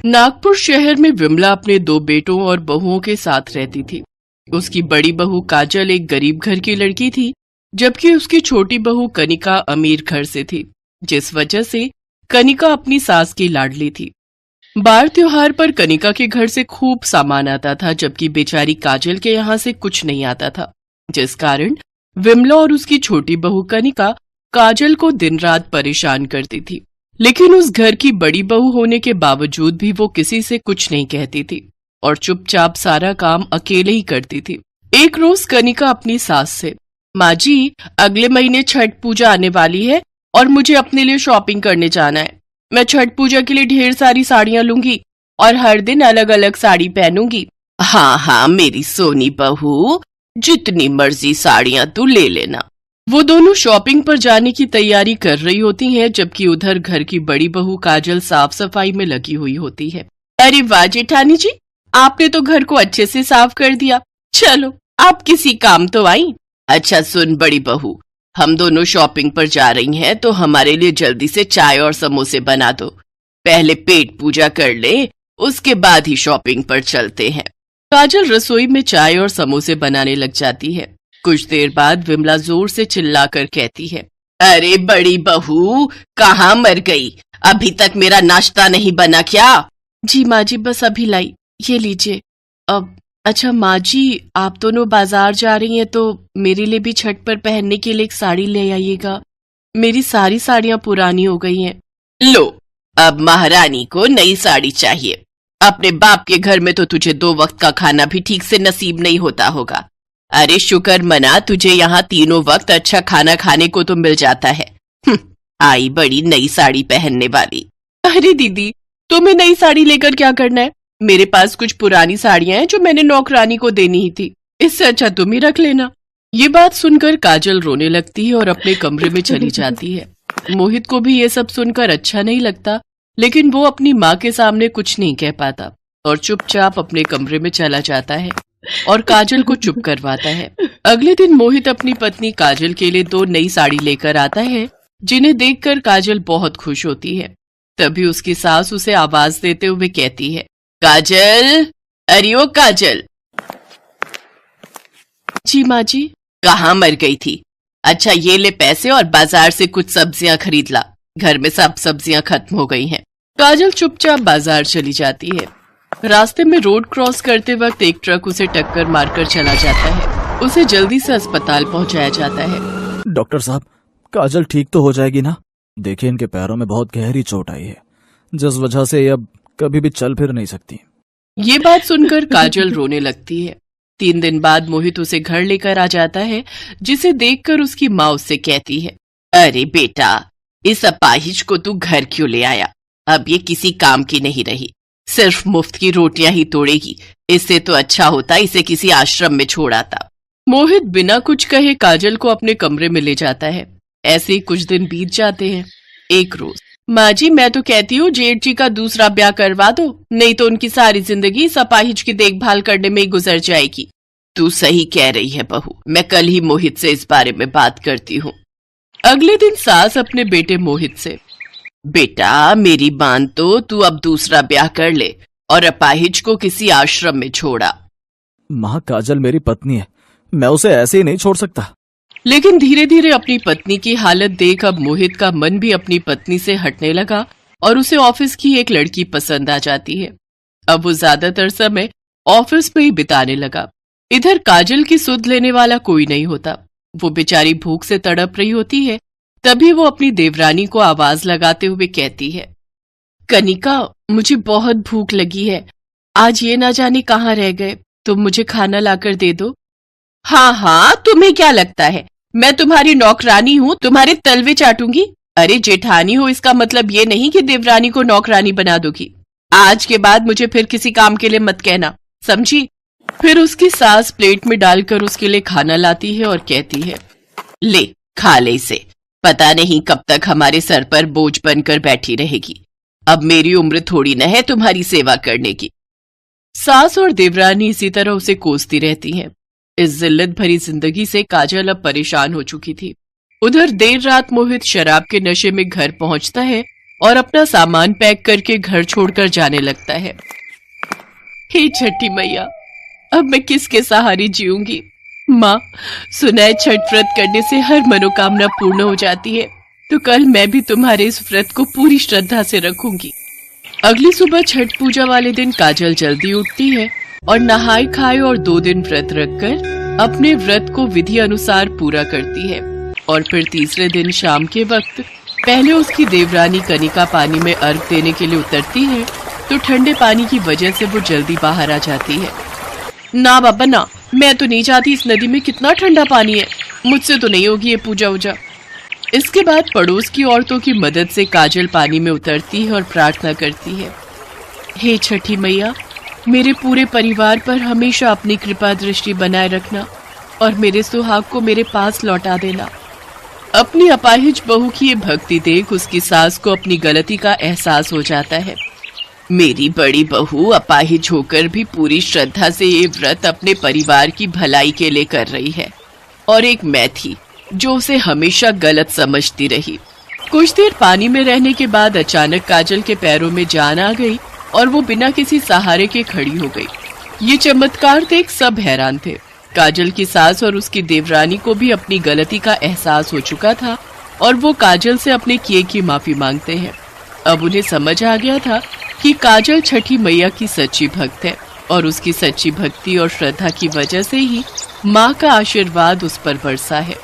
नागपुर शहर में विमला अपने 2 बेटों और बहुओं के साथ रहती थी। उसकी बड़ी बहू काजल एक गरीब घर की लड़की थी, जबकि उसकी छोटी बहू कनिका अमीर घर से थी, जिस वजह से कनिका अपनी सास की लाडली थी। बार त्योहार पर कनिका के घर से खूब सामान आता था, जबकि बेचारी काजल के यहाँ से कुछ नहीं आता था, जिस कारण विमला और उसकी छोटी बहू कनिका काजल को दिन रात परेशान करती थी। लेकिन उस घर की बड़ी बहू होने के बावजूद भी वो किसी से कुछ नहीं कहती थी और चुपचाप सारा काम अकेले ही करती थी। एक रोज कनिका अपनी सास से, माँ जी, अगले महीने छठ पूजा आने वाली है और मुझे अपने लिए शॉपिंग करने जाना है। मैं छठ पूजा के लिए ढेर सारी साड़ियाँ लूंगी और हर दिन अलग अलग साड़ी पहनूंगी। हाँ हाँ मेरी सोनी बहू, जितनी मर्जी साड़ियाँ तू ले लेना। वो दोनों शॉपिंग पर जाने की तैयारी कर रही होती हैं, जबकि उधर घर की बड़ी बहू काजल साफ सफाई में लगी हुई होती है। अरे वाह जेठानी जी, आपने तो घर को अच्छे से साफ कर दिया। चलो आप किसी काम तो आई। अच्छा सुन बड़ी बहू, हम दोनों शॉपिंग पर जा रही हैं, तो हमारे लिए जल्दी से चाय और समोसे बना दो। पहले पेट पूजा कर ले, उसके बाद ही शॉपिंग पर चलते हैं। काजल रसोई में चाय और समोसे बनाने लग जाती है। कुछ देर बाद विमला जोर से चिल्लाकर कहती है, अरे बड़ी बहू, कहाँ मर गई? अभी तक मेरा नाश्ता नहीं बना क्या? जी माँ जी, बस अभी लाई, ये लीजिए। अब अच्छा माँ जी, आप दोनों बाजार जा रही हैं तो मेरे लिए भी छठ पर पहनने के लिए एक साड़ी ले आइएगा। मेरी सारी साड़ियाँ पुरानी हो गई हैं। लो, अब महारानी को नई साड़ी चाहिए। अपने बाप के घर में तो तुझे 2 वक्त का खाना भी ठीक से नसीब नहीं होता होगा। अरे शुक्र मना, तुझे यहाँ 3 वक्त अच्छा खाना खाने को तो मिल जाता है। आई बड़ी नई साड़ी पहनने वाली। अरे दीदी, तुम्हें नई साड़ी लेकर क्या करना है? मेरे पास कुछ पुरानी साड़ियां हैं जो मैंने नौकरानी को देनी ही थी, इससे अच्छा तुम ही रख लेना। ये बात सुनकर काजल रोने लगती है और अपने कमरे में चली जाती है। मोहित को भी ये सब सुनकर अच्छा नहीं लगता, लेकिन वो अपनी माँ के सामने कुछ नहीं कह पाता और चुपचाप अपने कमरे में चला जाता है और काजल को चुप करवाता है। अगले दिन मोहित अपनी पत्नी काजल के लिए 2 नई साड़ी लेकर आता है, जिन्हें देखकर काजल बहुत खुश होती है। तभी उसकी सास उसे आवाज देते हुए कहती है, काजल, अरे ओ काजल। जी माँ जी। कहाँ मर गई थी? अच्छा ये ले पैसे और बाजार से कुछ सब्जियां खरीद ला, घर में सब सब्जियां खत्म हो गई हैं। काजल चुपचाप बाजार चली जाती है। रास्ते में रोड क्रॉस करते वक्त एक ट्रक उसे टक्कर मारकर चला जाता है। उसे जल्दी से अस्पताल पहुंचाया जाता है। डॉक्टर साहब, काजल ठीक तो हो जाएगी ना? देखिए इनके पैरों में बहुत गहरी चोट आई है, जिस वजह से ये अब कभी भी चल फिर नहीं सकती। ये बात सुनकर काजल रोने लगती है। 3 दिन बाद मोहित उसे घर लेकर आ जाता है, जिसे देखकर उसकी माँ उससे कहती है, अरे बेटा, इस अपाहिज को तू घर क्यों ले आया? अब ये किसी काम की नहीं रही, सिर्फ मुफ्त की रोटियां ही तोड़ेगी। इससे तो अच्छा होता इसे किसी आश्रम में छोड़ आता। मोहित बिना कुछ कहे काजल को अपने कमरे में ले जाता है। ऐसे ही कुछ दिन बीत जाते हैं। एक रोज, माँ जी मैं तो कहती हूँ जेठ जी का दूसरा ब्याह करवा दो, नहीं तो उनकी सारी जिंदगी इस अपाहिज की देखभाल करने में ही गुजर जाएगी। तू सही कह रही है बहू, मैं कल ही मोहित से इस बारे में बात करती हूँ। अगले दिन सास अपने बेटे मोहित से, बेटा मेरी बात तो तू अब दूसरा ब्याह कर ले और अपाहिज को किसी आश्रम में छोड़ा। माँ, काजल मेरी पत्नी है, मैं उसे ऐसे ही नहीं छोड़ सकता। लेकिन धीरे धीरे अपनी पत्नी की हालत देख अब मोहित का मन भी अपनी पत्नी से हटने लगा और उसे ऑफिस की एक लड़की पसंद आ जाती है। अब वो ज्यादातर समय ऑफिस में ही बिताने लगा। इधर काजल की सुध लेने वाला कोई नहीं होता। वो बेचारी भूख से तड़प रही होती है। तभी वो अपनी देवरानी को आवाज लगाते हुए कहती है, कनिका, मुझे बहुत भूख लगी है, आज ये ना जाने कहाँ रह गए, तुम मुझे खाना लाकर दे दो। हाँ हाँ, तुम्हें क्या लगता है मैं तुम्हारी नौकरानी हूँ, तुम्हारे तलवे चाटूंगी? अरे जेठानी हो इसका मतलब ये नहीं कि देवरानी को नौकरानी बना दोगी। आज के बाद मुझे फिर किसी काम के लिए मत कहना, समझी? फिर उसकी सास प्लेट में डालकर उसके लिए खाना लाती है और कहती है, ले खा ले इसे, पता नहीं कब तक हमारे सर पर बोझ बनकर बैठी रहेगी। अब मेरी उम्र थोड़ी न है तुम्हारी सेवा करने की। सास और देवरानी इसी तरह उसे कोसती रहती हैं। इस जिल्लत भरी जिंदगी से काजल अब परेशान हो चुकी थी। उधर देर रात मोहित शराब के नशे में घर पहुंचता है और अपना सामान पैक करके घर छोड़कर जाने लगता है। हे छठी मैया, अब मैं किसके सहारे जीऊंगी? माँ, सुना है छठ व्रत करने से हर मनोकामना पूर्ण हो जाती है, तो कल मैं भी तुम्हारे इस व्रत को पूरी श्रद्धा से रखूंगी। अगली सुबह छठ पूजा वाले दिन काजल जल्दी उठती है और नहाए खाए और 2 दिन व्रत रखकर अपने व्रत को विधि अनुसार पूरा करती है। और फिर तीसरे दिन शाम के वक्त पहले उसकी देवरानी कनिका पानी में अर्घ देने के लिए उतरती है, तो ठंडे पानी की वजह से वो जल्दी बाहर आ जाती है। ना बाबा ना, मैं तो नहीं चाहती, इस नदी में कितना ठंडा पानी है, मुझसे तो नहीं होगी ये पूजा वूजा। इसके बाद पड़ोस की औरतों की मदद से काजल पानी में उतरती है और प्रार्थना करती है, हे छठी मैया, मेरे पूरे परिवार पर हमेशा अपनी कृपा दृष्टि बनाए रखना और मेरे सुहाग को मेरे पास लौटा देना। अपनी अपाहिज बहू की ये भक्ति देख उसकी सास को अपनी गलती का एहसास हो जाता है। मेरी बड़ी बहू अपाहिज होकर भी पूरी श्रद्धा से ये व्रत अपने परिवार की भलाई के लिए कर रही है, और एक मैं थी जो उसे हमेशा गलत समझती रही। कुछ देर पानी में रहने के बाद अचानक काजल के पैरों में जान आ गई और वो बिना किसी सहारे के खड़ी हो गई। ये चमत्कार देख सब हैरान थे। काजल की सास और उसकी देवरानी को भी अपनी गलती का एहसास हो चुका था और वो काजल से अपने किए की माफी मांगते हैं। अब उन्हें समझ आ गया था कि काजल छठी मैया की सच्ची भक्त है और उसकी सच्ची भक्ति और श्रद्धा की वजह से ही माँ का आशीर्वाद उस पर बरसा है।